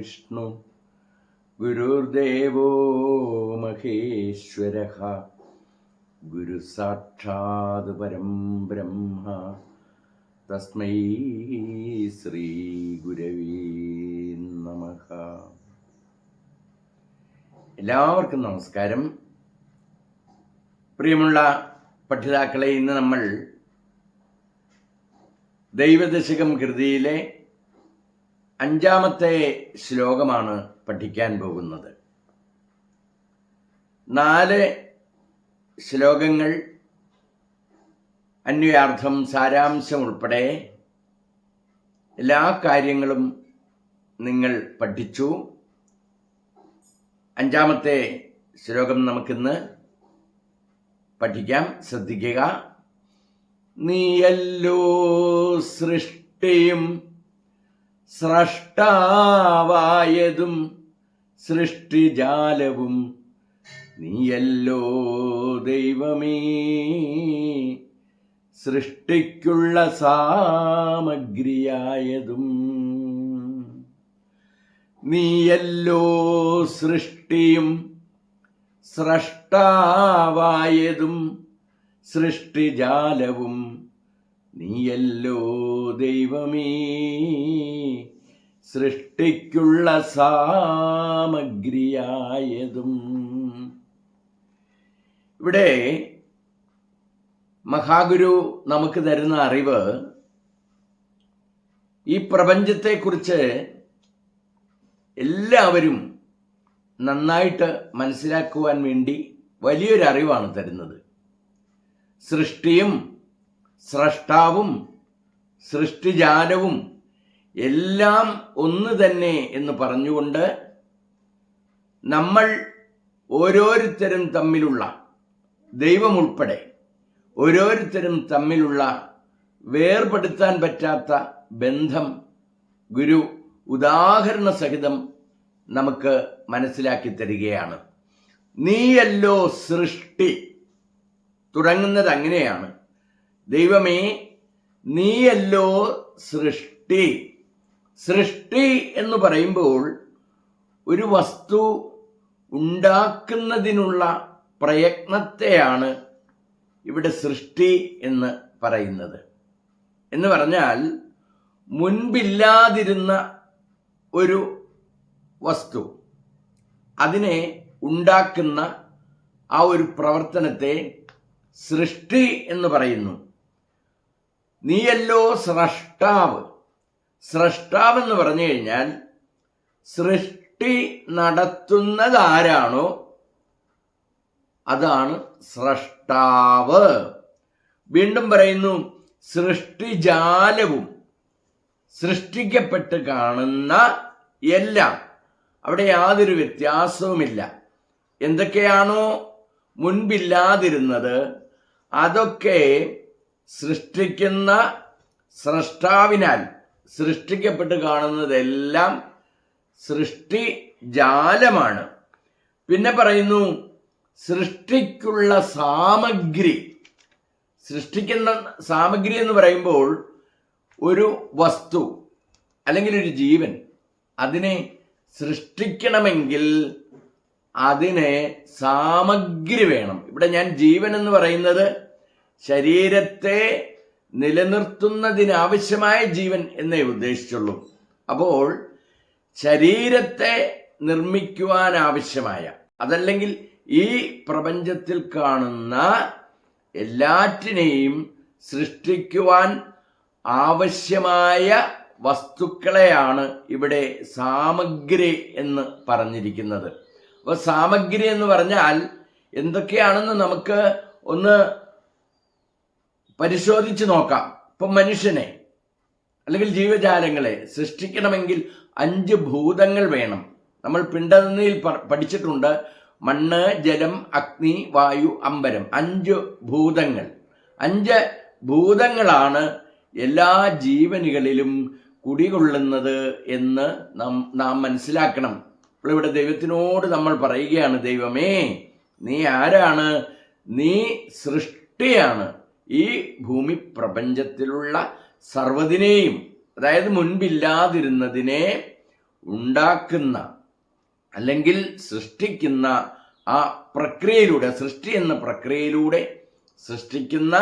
വിഷ്ണു ഗുരുർദേവോ മഹേശ്വരഃ ഗുരു സാക്ഷാത് പരം ബ്രഹ്മ തസ്മൈ ശ്രീ ഗുരവേ നമഃ. എല്ലാവർക്കും നമസ്കാരം. പ്രിയമുള്ള പഠിതാക്കളെ, ഇന്ന് നമ്മൾ ദൈവദശകം കൃതിയിലെ 5-ാമത്തെ ശ്ലോകമാണ് പഠിക്കാൻ പോകുന്നത്. 4 ശ്ലോകങ്ങൾ അന്വയാർത്ഥം, സാരാംശം ഉൾപ്പെടെ എല്ലാ കാര്യങ്ങളും നിങ്ങൾ പഠിച്ചു. 5-ാമത്തെ ശ്ലോകം നമുക്കിന്ന് പഠിക്കാം. ശ്രദ്ധിക്കുക. നീയല്ലോ സൃഷ്ടിയും സ്രഷ്ടാവായതും സൃഷ്ടിജാലവും, നീയല്ലോ ദൈവമേ സൃഷ്ടിക്കുള്ള സാമഗ്രിയായതും. നീയല്ലോ സൃഷ്ടിയും സ്രഷ്ടാവായതും സൃഷ്ടിജാലവും, നീയല്ലോ ദൈവമേ സൃഷ്ടിക്കുള്ള സാമഗ്രിയായതും. ഇവിടെ മഹാഗുരു നമുക്ക് തരുന്ന അറിവ് ഈ പ്രപഞ്ചത്തെക്കുറിച്ച് എല്ലാവരും നന്നായിട്ട് മനസ്സിലാക്കുവാൻ വേണ്ടി വലിയൊരു അറിവാണ് തരുന്നത്. സൃഷ്ടിയും സ്രഷ്ടാവും സൃഷ്ടിജാലവും എല്ലാം ഒന്ന് തന്നെ എന്ന് പറഞ്ഞുകൊണ്ട് നമ്മൾ ഓരോരുത്തരും തമ്മിലുള്ള, ദൈവം ഉൾപ്പെടെ ഓരോരുത്തരും തമ്മിലുള്ള വേർപെടുത്താൻ പറ്റാത്ത ബന്ധം ഗുരു ഉദാഹരണ സഹിതം നമുക്ക് മനസ്സിലാക്കി തരികയാണ്. നീയല്ലോ സൃഷ്ടി. തുടങ്ങുന്നത് അങ്ങനെയാണ്. ദൈവമേ, നീയല്ലോ സൃഷ്ടി. സൃഷ്ടി എന്ന് പറയുമ്പോൾ ഒരു വസ്തു ഉണ്ടാക്കുന്നതിനുള്ള പ്രയത്നത്തെയാണ് ഇവിടെ സൃഷ്ടി എന്ന് പറയുന്നത്. എന്ന് പറഞ്ഞാൽ മുൻപില്ലാതിരുന്ന ഒരു വസ്തു, അതിനെ ഉണ്ടാക്കുന്ന ആ ഒരു പ്രവർത്തനത്തെ സൃഷ്ടി എന്ന് പറയുന്നു. നീയല്ലോ സ്രഷ്ടാവ്. സ്രഷ്ടാവ് എന്ന് പറഞ്ഞു കഴിഞ്ഞാൽ സൃഷ്ടി നടത്തുന്നത് ആരാണോ അതാണ് സ്രഷ്ടാവ്. വീണ്ടും പറയുന്നു, സൃഷ്ടിജാലവും, സൃഷ്ടിക്കപ്പെട്ട് കാണുന്ന എല്ലാം. അവിടെ യാതൊരു വ്യത്യാസവുമില്ല. എന്തൊക്കെയാണോ മുൻപില്ലാതിരുന്നത് അതൊക്കെ സൃഷ്ടിക്കുന്ന സ്രഷ്ടാവിനാൽ സൃഷ്ടിക്കപ്പെട്ട് കാണുന്നതെല്ലാം സൃഷ്ടിജാലമാണ്. പിന്നെ പറയുന്നു, സൃഷ്ടിക്കുള്ള സാമഗ്രി. സൃഷ്ടിക്കുന്ന സാമഗ്രി എന്ന് പറയുമ്പോൾ ഒരു വസ്തു അല്ലെങ്കിൽ ഒരു ജീവൻ, അതിനെ സൃഷ്ടിക്കണമെങ്കിൽ അതിനെ സാമഗ്രി വേണം. ഇവിടെ ഞാൻ ജീവൻ എന്ന് പറയുന്നത് ശരീരത്തെ നിലനിർത്തുന്നതിനാവശ്യമായ ജീവൻ എന്നേ ഉദ്ദേശിച്ചുള്ളൂ. അപ്പോൾ ശരീരത്തെ നിർമ്മിക്കുവാൻ ആവശ്യമായ, അതല്ലെങ്കിൽ ഈ പ്രപഞ്ചത്തിൽ കാണുന്ന എല്ലാറ്റിനെയും സൃഷ്ടിക്കുവാൻ ആവശ്യമായ വസ്തുക്കളെയാണ് ഇവിടെ സാമഗ്രി എന്ന് പറഞ്ഞിരിക്കുന്നത്. അപ്പോൾ സാമഗ്രി എന്ന് പറഞ്ഞാൽ എന്തൊക്കെയാണെന്ന് നമുക്ക് ഒന്ന് പരിശോധിച്ച് നോക്കാം. ഇപ്പം മനുഷ്യനെ അല്ലെങ്കിൽ ജീവജാലങ്ങളെ സൃഷ്ടിക്കണമെങ്കിൽ 5 ഭൂതങ്ങൾ വേണം. നമ്മൾ പിണ്ടനിൽ പഠിച്ചിട്ടുണ്ട്. മണ്ണ്, ജലം, അഗ്നി, വായു, അമ്പരം. 5 ഭൂതങ്ങൾ. 5 ഭൂതങ്ങളാണ് എല്ലാ ജീവനുകളിലും കുടികൊള്ളുന്നത് എന്ന് നാം മനസ്സിലാക്കണം. അപ്പോൾ ഇവിടെ ദൈവത്തിനോട് നമ്മൾ പറയുകയാണ്, ദൈവമേ നീ ആരാണ്? നീ സൃഷ്ടിയാണ്. ഈ ഭൂമി പ്രപഞ്ചത്തിലുള്ള സർവ്വതിനെയും, അതായത് മുൻപില്ലാതിരുന്നതിനെ ഉണ്ടാക്കുന്ന അല്ലെങ്കിൽ സൃഷ്ടിക്കുന്ന ആ പ്രക്രിയയിലൂടെ, സൃഷ്ടി എന്ന പ്രക്രിയയിലൂടെ സൃഷ്ടിക്കുന്ന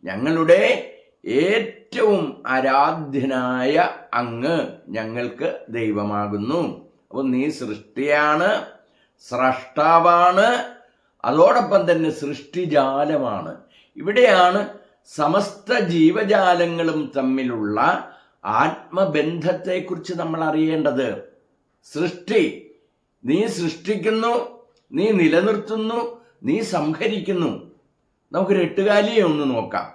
ഞങ്ങളുടെ ഏറ്റവും ആരാധ്യനായ അങ്ങ് ഞങ്ങൾക്ക് ദൈവമാകുന്നു. അപ്പോൾ നീ സൃഷ്ടിയാണ്, സ്രഷ്ടാവാണ്, അതോടൊപ്പം തന്നെ സൃഷ്ടിജാലമാണ്. ഇവിടെയാണ് സമസ്ത ജീവജാലങ്ങളും തമ്മിലുള്ള ആത്മബന്ധത്തെക്കുറിച്ച് നമ്മൾ അറിയേണ്ടത്. സൃഷ്ടി, നീ സൃഷ്ടിക്കുന്നു, നീ നിലനിർത്തുന്നു, നീ സംഹരിക്കുന്നു. നമുക്കൊരു എട്ടുകാലിയെ ഒന്ന് നോക്കാം.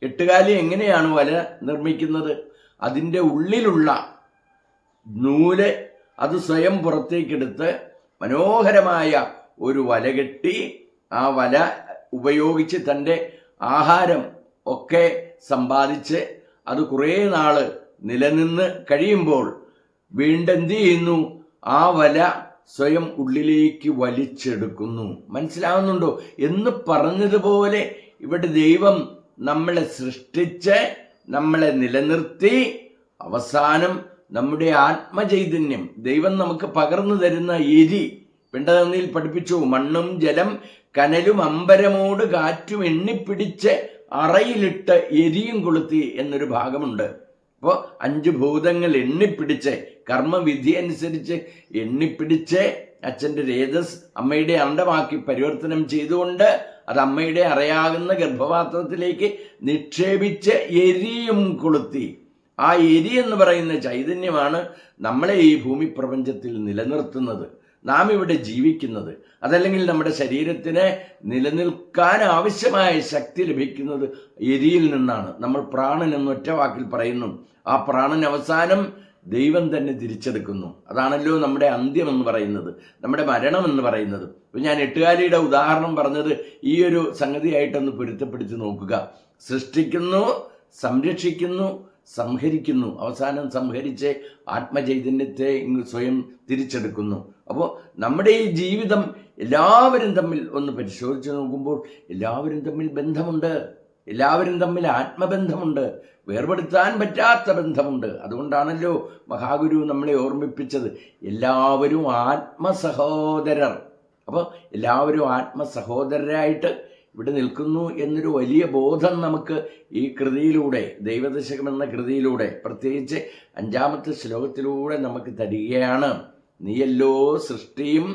എട്ടുകാലി എങ്ങനെയാണ് വല നിർമ്മിക്കുന്നത്? അതിൻ്റെ ഉള്ളിലുള്ള നൂല് അത് സ്വയം പുറത്തേക്കെടുത്ത് മനോഹരമായ ഒരു വല കെട്ടി ആ വല ഉപയോഗിച്ച് തൻ്റെ ആഹാരം ഒക്കെ സമ്പാദിച്ച് അത് കുറേ നാള് നിലനിന്ന് കഴിയുമ്പോൾ വീണ്ടും എന്ത് ചെയ്യുന്നു? ആ വല സ്വയം ഉള്ളിലേക്ക് വലിച്ചെടുക്കുന്നു. മനസ്സിലാവുന്നുണ്ടോ? എന്ന് പറഞ്ഞതുപോലെ ഇവിടെ ദൈവം നമ്മളെ സൃഷ്ടിച്ച് നമ്മളെ നിലനിർത്തി അവസാനം നമ്മുടെ ആത്മചൈതന്യം ദൈവം നമുക്ക് പകർന്നു തരുന്ന എരി, പിണ്ടതന്നിൽ പഠിപ്പിച്ചു, മണ്ണും ജലം കനലും അമ്പരമോട് കാറ്റും എണ്ണിപ്പിടിച്ച് അറയിലിട്ട് എരിയും കൊളുത്തി എന്നൊരു ഭാഗമുണ്ട്. അപ്പോൾ 5 ഭൂതങ്ങൾ എണ്ണിപ്പിടിച്ച് കർമ്മവിധി അനുസരിച്ച് എണ്ണിപ്പിടിച്ച് അച്ഛൻ്റെ രേതസ് അമ്മയുടെ അണ്ടമാക്കി പരിവർത്തനം ചെയ്തുകൊണ്ട് അത് അമ്മയുടെ അറിയാകുന്ന ഗർഭപാത്രത്തിലേക്ക് നിക്ഷേപിച്ച് എരിയും കൊളുത്തി. ആ എരി എന്ന് പറയുന്ന ചൈതന്യമാണ് നമ്മളെ ഈ ഭൂമി പ്രപഞ്ചത്തിൽ നിലനിർത്തുന്നത്, നാം ഇവിടെ ജീവിക്കുന്നത്. അതല്ലെങ്കിൽ നമ്മുടെ ശരീരത്തിന് നിലനിൽക്കാൻ ആവശ്യമായ ശക്തി ലഭിക്കുന്നത് എരിയിൽ നിന്നാണ്. നമ്മൾ പ്രാണൻ എന്നൊറ്റ വാക്കിൽ പറയുന്നു. ആ പ്രാണൻ അവസാനം ദൈവം തന്നെ തിരിച്ചെടുക്കുന്നു. അതാണല്ലോ നമ്മുടെ അന്ത്യം എന്ന് പറയുന്നത്, നമ്മുടെ മരണം എന്ന് പറയുന്നത്. ഇപ്പം ഞാൻ എട്ടുകാലിയുടെ ഉദാഹരണം പറഞ്ഞത് ഈ ഒരു സംഗതിയായിട്ടൊന്ന് പൊരുത്തപ്പെടുത്തി നോക്കുക. സൃഷ്ടിക്കുന്നു, സംരക്ഷിക്കുന്നു, സംഹരിക്കുന്നു, അവസാനം സംഹരിച്ച് ആത്മചൈതന്യത്തെ സ്വയം തിരിച്ചെടുക്കുന്നു. അപ്പോൾ നമ്മുടെ ഈ ജീവിതം എല്ലാവരും തമ്മിൽ ഒന്ന് പരിശോധിച്ച് നോക്കുമ്പോൾ എല്ലാവരും തമ്മിൽ ബന്ധമുണ്ട്, എല്ലാവരും തമ്മിൽ ആത്മബന്ധമുണ്ട്, വേർപെടുത്താൻ പറ്റാത്ത ബന്ധമുണ്ട്. അതുകൊണ്ടാണല്ലോ മഹാഗുരു നമ്മളെ ഓർമ്മിപ്പിച്ചത് എല്ലാവരും ആത്മസഹോദരർ. അപ്പോൾ എല്ലാവരും ആത്മസഹോദരരായിട്ട് ഇവിടെ നിൽക്കുന്നു എന്നൊരു വലിയ ബോധം നമുക്ക് ഈ കൃതിയിലൂടെ, ദൈവദശകം എന്ന കൃതിയിലൂടെ, പ്രത്യേകിച്ച് 5ാമത്തെ ശ്ലോകത്തിലൂടെ നമുക്ക് തരികയാണ്. നീയല്ലോ സൃഷ്ടിയും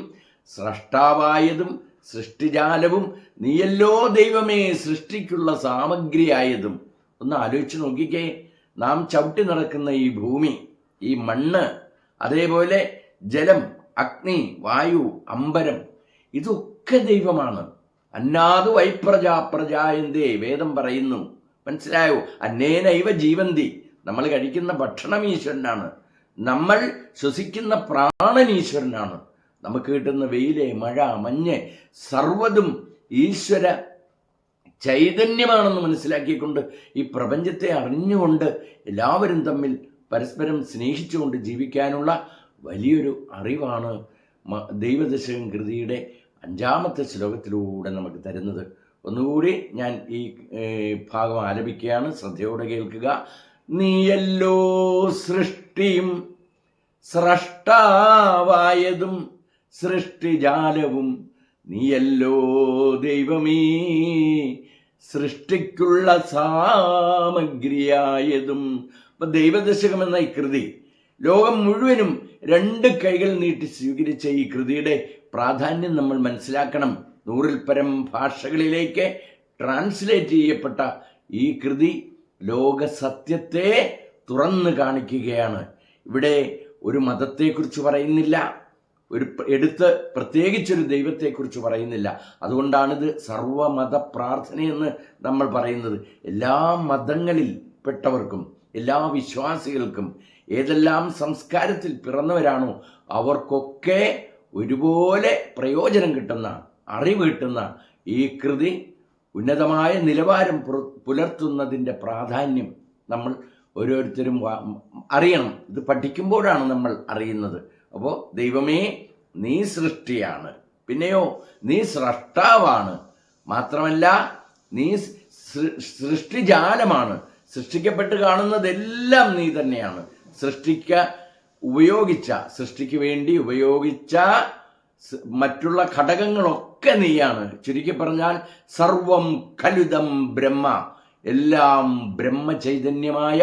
സ്രഷ്ടാവായതും സൃഷ്ടിജാലവും, നീയല്ലോ ദൈവമേ സൃഷ്ടിക്കുള്ള സാമഗ്രിയായതും. ഒന്ന് ആലോചിച്ച് നോക്കിക്കേ, നാം ചവിട്ടി നടക്കുന്ന ഈ ഭൂമി, ഈ മണ്ണ്, അതേപോലെ ജലം, അഗ്നി, വായു, അമ്പരം, ഇതൊക്കെ ദൈവമാണ്. അന്നാതു വൈപ്രജാപ്രജായന്തേ വേദം പറയുന്നു. മനസ്സിലായോ? അന്നേനൈവ ജീവന്തി. നമ്മൾ കഴിക്കുന്ന ഭക്ഷണം ഈശ്വരനാണ്, നമ്മൾ ശ്വസിക്കുന്ന പ്രാണൻ ഈശ്വരനാണ്, നമുക്ക് കിട്ടുന്ന വെയില്, മഴ, മഞ്ഞ് സർവ്വതും ഈശ്വര ചൈതന്യമാണെന്ന് മനസ്സിലാക്കിക്കൊണ്ട് ഈ പ്രപഞ്ചത്തെ അറിഞ്ഞുകൊണ്ട് എല്ലാവരും തമ്മിൽ പരസ്പരം സ്നേഹിച്ചുകൊണ്ട് ജീവിക്കാനുള്ള വലിയൊരു അറിവാണ് ദൈവദശകം കൃതിയുടെ 5ാമത്തെ ശ്ലോകത്തിലൂടെ നമുക്ക് തരുന്നത്. ഒന്നുകൂടി ഞാൻ ഈ ഭാഗം ആലപിക്കുകയാണ്, ശ്രദ്ധയോടെ കേൾക്കുക. നീയല്ലോ സൃഷ്ടിയും സ്രഷ്ടാവായതും സൃഷ്ടിജാലവും, നീയല്ലോ ദൈവമേ സൃഷ്ടിക്കുള്ള സാമഗ്രിയായതും. അപ്പൊ ദൈവദശകം എന്ന ഈ കൃതി ലോകം മുഴുവനും 2 കൈകൾ നീട്ടി സ്വീകരിച്ച ഈ കൃതിയുടെ പ്രാധാന്യം നമ്മൾ മനസ്സിലാക്കണം. 100ൽ പരം ഭാഷകളിലേക്ക് ട്രാൻസ്ലേറ്റ് ചെയ്യപ്പെട്ട ഈ കൃതി ലോക സത്യത്തെ തുറന്നു കാണിക്കുകയാണ്. ഇവിടെ ഒരു മതത്തെക്കുറിച്ച് പറയുന്നില്ല, എടുത്ത് പ്രത്യേകിച്ചൊരു ദൈവത്തെക്കുറിച്ച് പറയുന്നില്ല. അതുകൊണ്ടാണിത് സർവമത പ്രാർത്ഥനയെന്ന് നമ്മൾ പറയുന്നത്. എല്ലാ മതങ്ങളിൽ പെട്ടവർക്കും എല്ലാ വിശ്വാസികൾക്കും ഏതെല്ലാം സംസ്കാരത്തിൽ പിറന്നവരാണോ അവർക്കൊക്കെ ഒരുപോലെ പ്രയോജനം കിട്ടുന്ന, അറിവ് കിട്ടുന്ന ഈ കൃതി ഉന്നതമായ നിലവാരം പുലർത്തുന്നതിൻ്റെ പ്രാധാന്യം നമ്മൾ ഓരോരുത്തരും അറിയണം. ഇത് പഠിക്കുമ്പോഴാണ് നമ്മൾ അറിയുന്നത്. അപ്പോൾ ദൈവമേ നീ സൃഷ്ടിയാണ്, പിന്നെയോ നീ സ്രഷ്ടാവാണ്, മാത്രമല്ല നീ സൃഷ്ടിജാലമാണ്. സൃഷ്ടിക്കപ്പെട്ട് കാണുന്നതെല്ലാം നീ തന്നെയാണ്. ഉപയോഗിച്ച, സൃഷ്ടിക്ക് വേണ്ടി ഉപയോഗിച്ച മറ്റുള്ള ഘടകങ്ങളൊക്കെ നീയാണ്. ചുരുക്കി പറഞ്ഞാൽ സർവം ഖലുദം ബ്രഹ്മ, എല്ലാം ബ്രഹ്മചൈതന്യമായ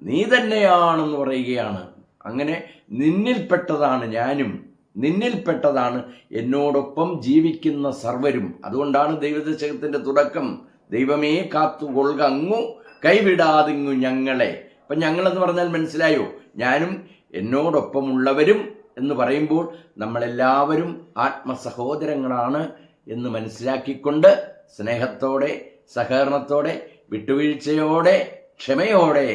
നീ തന്നെയാണെന്ന് പറയുകയാണ്. അങ്ങനെ നിന്നിൽപ്പെട്ടതാണ് ഞാനും, നിന്നിൽപ്പെട്ടതാണ് എന്നോടൊപ്പം ജീവിക്കുന്ന സർവരും. അതുകൊണ്ടാണ് ദൈവദശകത്തിൻ്റെ തുടക്കം, ദൈവമേ കാത്തുകൊള്ളുക അങ്ങു കൈവിടാതിങ്ങു ഞങ്ങളെ. അപ്പം ഞങ്ങളെന്ന് പറഞ്ഞാൽ മനസ്സിലായോ? ഞാനും എന്നോടൊപ്പമുള്ളവരും എന്ന് പറയുമ്പോൾ നമ്മളെല്ലാവരും ആത്മസഹോദരങ്ങളാണ് എന്ന് മനസ്സിലാക്കിക്കൊണ്ട് സ്നേഹത്തോടെ, സഹകരണത്തോടെ, വിട്ടുവീഴ്ചയോടെ, ക്ഷമയോടെ,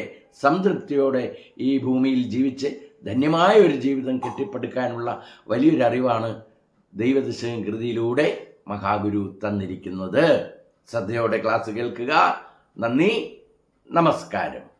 സംതൃപ്തിയോടെ ഈ ഭൂമിയിൽ ജീവിച്ച് ധന്യമായ ഒരു ജീവിതം കെട്ടിപ്പടുക്കാനുള്ള വലിയൊരറിവാണ് ദൈവദശകം കൃതിയിലൂടെ മഹാഗുരു തന്നിരിക്കുന്നത്. ശ്രദ്ധയോടെ ക്ലാസ് കേൾക്കുക. നന്ദി, നമസ്കാരം.